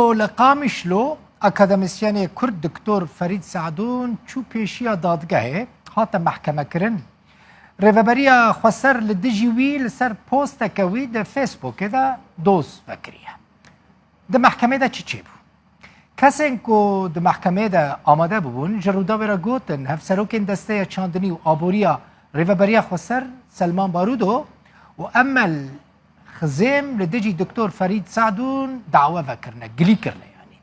کو لقامشلو اکادمیسیان کرد دکتر فرید سعدون چو پیشیا دادگاه هات محکمه کرن ریوبریا خسر لدجی وی لسر پوست کوی د فیسبوک دا دوست فکریه د محکمه دا چی بو کسین کو د محکمه دا آماده ببون جرودا برا گوتن هفسروکین دسته چاندنی و آبوریا ریوبریا خسر سلمان بارودو و امل خزیم لدجی دکتر فرید سعدون دعوه وکرنه گلی کرنه یعنی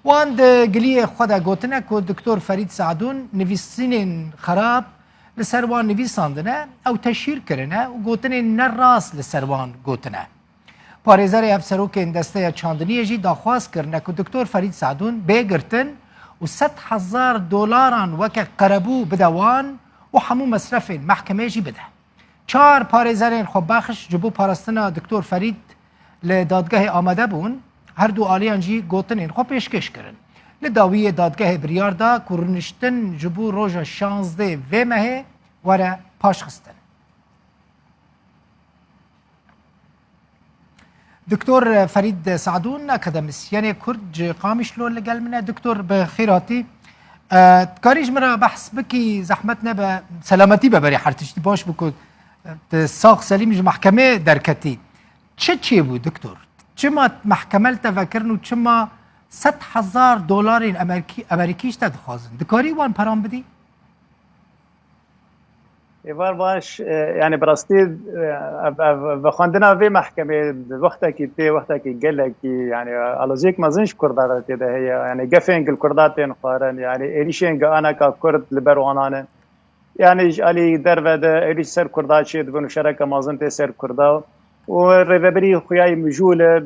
وان د گلی خدا گوتنه که دکتر فرید سعدون نویسین خراب لسروان نویساندنه او تشهیر کرنه و گوتنه نراس لسروان گوتنه پارێزەرە ئەفسەرۆکێن دەستەیە چاندنیەژی داخواست کرنە کە دکتۆر فەرید سعدون بێگرتن و $100,000 وەکە قەرەبوو بدەوان و هەموو مەسرەفێن محکمەیەژی بدە. چار پارێزەرێن خۆبەخش ji bo parastina دکتۆر فەرید li dadgehê amade bûn her du aliyan jî gotinên xwe pêşkêş kirin. Li dawiyê dadgehê biryar da ku rûniştin ji bo roja 16 vê mehê were paşxistin. دكتور فريد سعدون أكاديميسيان كرد قامش لو لقال منها دكتور بخيراتي تكاريج مرة بحث بكي زحمتنا بسلامتي ببري حرتشتي باش بكو ساق سليم جو محكمة دركتي تشي بو دكتور چما محكمة تفكرنو چما $100,000 أمريكيش تدخوازن دكاري وان پرام بدي؟ ایوار باش یعنی براستی بخواندنا وی محکمه وقتا کی گله کی یعنی الوزیک مازنش کردات ده هي یعنی گفنگ الکرداتن خارن یعنی الیشنگ انا کا کرد لبروانان یعنی علی درود الیش سر کردات شد بنو شرکه مازن ته سر کردا و ربری خویای مجوله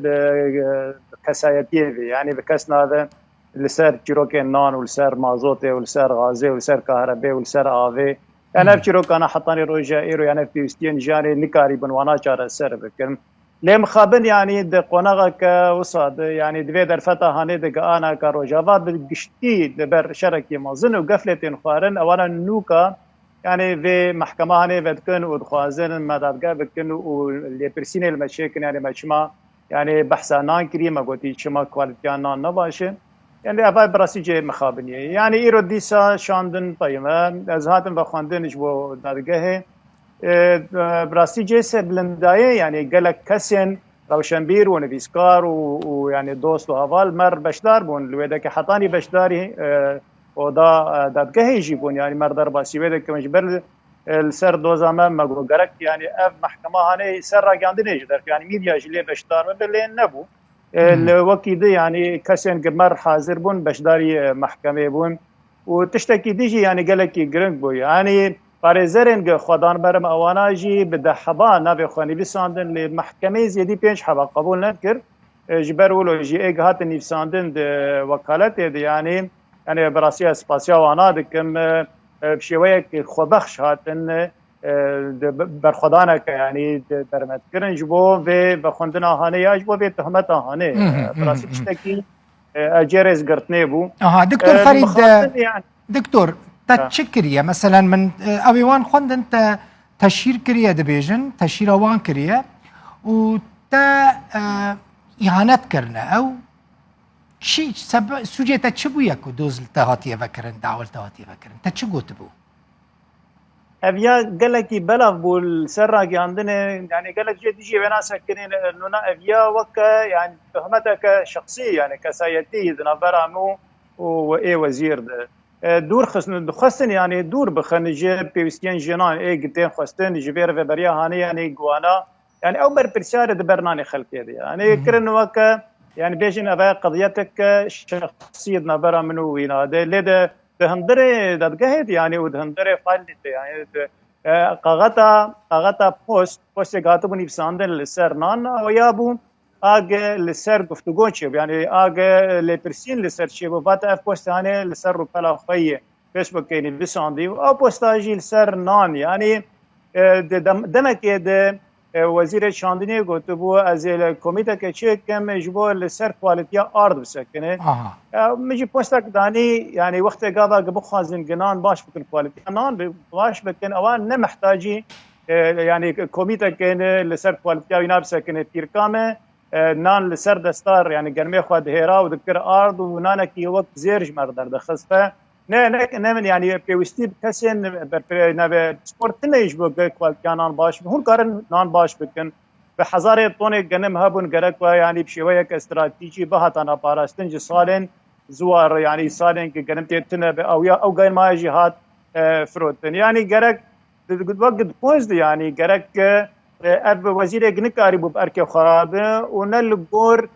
کسایتی یعنی بکسنا ده لسر چروک نان و لسر مازوت و لسر غازه و لسر کهرباء و لسر آوه يعني أفكر كان حطاني روجا إيرو يعني في وستين جاني نكاري بنوانا شار السر بكرم لم خابن يعني دقوناغا كوصاد يعني دبي درفتا هاني دقانا كروجافات بالقشتي دبر شركي مازن وقفلتين خارن أولا نوكا يعني في محكمة هاني بدكن ودخوازن مدادقا بكن واللي برسيني المشاكل يعني مجمع يعني بحثا نان كريمة قوتي شما كواليتيان نان نباشن يعني أفاي براسي جاي مخابنية يعني إيرو ديسا شاندن طيمة أزهاتن بخواندن جبو دادقه براسي جاي سبلنداية يعني قالك كسين روشنبير ونفيسكار ويعني دوست وهفال مر بشدار بون لويدك حطاني بشداري ودا دادقه يجيبون يعني مردر باسي ويدك مجبر السر دوزاما مقو قرك يعني أف محكمة هاني سر راقاندن يجدر يعني ميديا جلي بشدار مبلين نبو الوقت ده يعني كسين قمر حاضر بون بشداري محكمة بون وتشتكي ديجي يعني قالك جرنج بو يعني بارزرين خدان برم اوانا جي بده حبا نبي خاني بيساندن لمحكمة زيدي بينش حبا قبول نذكر جبر ولو جي ايج هات نيفساندن وكالات يعني براسيا اسباسيا وانا دكم بشويه خبخش هاتن برخدانك يعني برمت كرن جبو في بخندنا هاني جبو في تهمت هاني براسي تشتكي اجرز قرتني بو دكتور فريد يعني دكتور تشكريه مثلا من اويوان خوند انت تشهير كريه دبيجن تشهير اوان كريه و تا اهانت كرنا او شيء سبب سوجي تشبويا كو دوز التهاتيه فكرن دعوه التهاتيه فكرن تشغوت بو افيا قالك بلغ بول سراقي عندنا يعني قالك جي وانا ساكنين انه افيا وكا يعني تهمتك شخصيه يعني كسايتي نبرامو واي وزير دور خصن يعني دور بخنجه بيستين جنان اي قتين خستن جبير في بريا هاني يعني غوانا يعني او برشاره برنامج خلقيه يعني كرن وكا يعني بيجن افا قضيتك شخصيه نبرامو ويناده لده دهندره دادگاهت يعني ودهندره فايل يعني قاغتا بوست قاتو بني بساندن لسر نان ويابو اگ لسر گفتگو چه يعني اگ لپرسين لسر چه بات اف بوست يعني لسر رو پلا خيه فيسبوك يعني بساندي او بوستاجي لسر نان يعني دمك ده وزیر شاندنی گفت بو از کمیته که چه کم جبو لسر کوالیتیا آرد بسکنه میجی پوستک دانی یعنی وقت قاضا قبو خازن جنان باش بکن کوالیتیا نان باش بکن اوان نمحتاجی يعني کمیته که لسر کوالیتیا وینا بسکنه تیرکامه نان لسر دستار يعني گرمی خود هیرا و دکر آرد و نانه کی وقت زیرج مردر دخسته نه من يعني بيوستي بكسين نبي سبورت نيش بو كوالكيان باش هون كارن نان باش بكن بحزارة طوني جنم هبون جرك يعني بشوية استراتيجي بهاتنا باراستن جسالن زوار يعني سالن كجنم تيتنا أو غير ما جهات فروتن يعني جرك وقت بوز يعني جرك أب وزير جنكاري بأركي خرابه ونلقور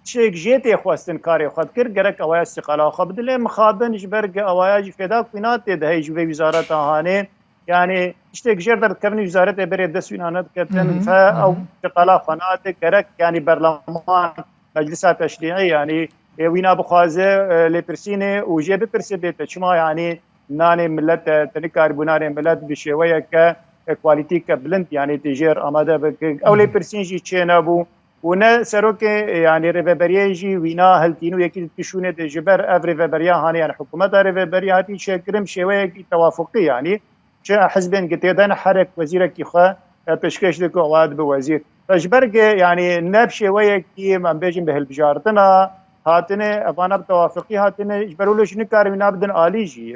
شيك جيتي خواستن كاري خود كر جرك أوايا استقالة خبد لي مخابن جبرج أوايا جفدا قنات ده جوي وزارة هاني يعني اشتيك جردر كفني وزارة بريد دسوينانات كتن فا أو استقالة قنات جرك يعني برلمان مجلسات تشريعي يعني وينا بخوازه لبرسينه وجيب برسي بيت شما يعني ناني ملت تنكار بناني ملت بشوية ك كواليتي كبلند يعني تجير أماده بك أو لبرسينجي تشينابو ونا سروك يعني ريفبريجي وينا هلتينو يكيد تشونه جبر اف ريفبريا هاني يعني حكومه ريفبريا هاتي شكرم شويه توافقي يعني شا حزبين قتيدان حرك وزيرك يخا بشكش لك اواد بوزير فجبرق يعني ناب شويه كي من بيجن بهالبجارتنا هاتنه افانا بتوافقي هاتنه جبرولش نكار من ابدن اليجي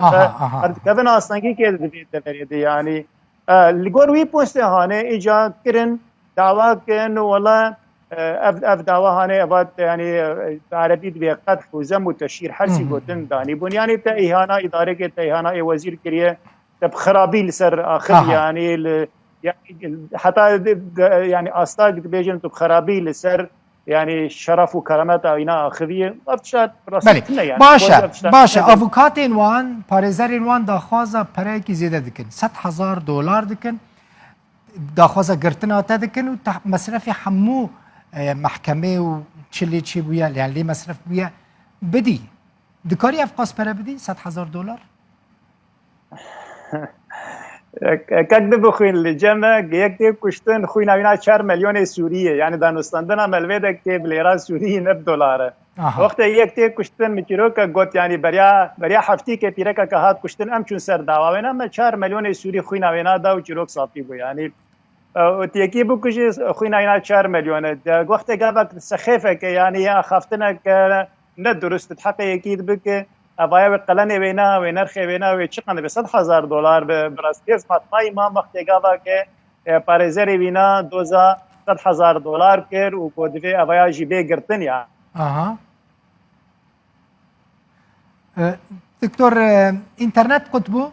كفن اصلا كي يعني اللي وي بوست هاني اجا كرن دعوا كان والله اف دعوا هاني ابات يعني عربي بقدح وزم وتشهير حرسي قوتن داني بون يعني تاهانا اداره کے تاهانا وزير كريه تب خرابي لسر اخر يعني حتى يعني استاق بيجن تب خرابي لسر يعني شرف وكرامات اينا اخريه افشات راستنا يعني باشا افوكاتين وان باريزرين وان داخوازا پرای زیاده دکن $100,000 دکن داخوازا گرتنا تا دکن و مصرف حمو محکمه و چلی چی بویا يعني مصرف بویا بدی دکاری افقاس پره بدی $100,000 كذب خوين الجمع يكتب كشتن خوين عينا 4 مليون سورية يعني دانستاندنا ملويدا كتب ليرا سوري $9 وقت يكتب كشتن متروكا قلت يعني بريا حفتي كبيركا كهات كشتن امشون سر دعوا وينا ما 4 مليون سوري خوين عينا دا وجروك صافي بو يعني وتيكي بو كش خوين عينا 4 مليون وقت قابك سخيفة يعني خافتنا ك ندرست تحقق اكيد بك ابايا قلني وينا ونرخي وينا ويتشقن ب $100,000 براستيز مطمئن ما مختگاوا که پاريزري وينا دوزا $100,000 كر وكودفي ابايا جيبي گرتن يعني دكتور انترنت قطبو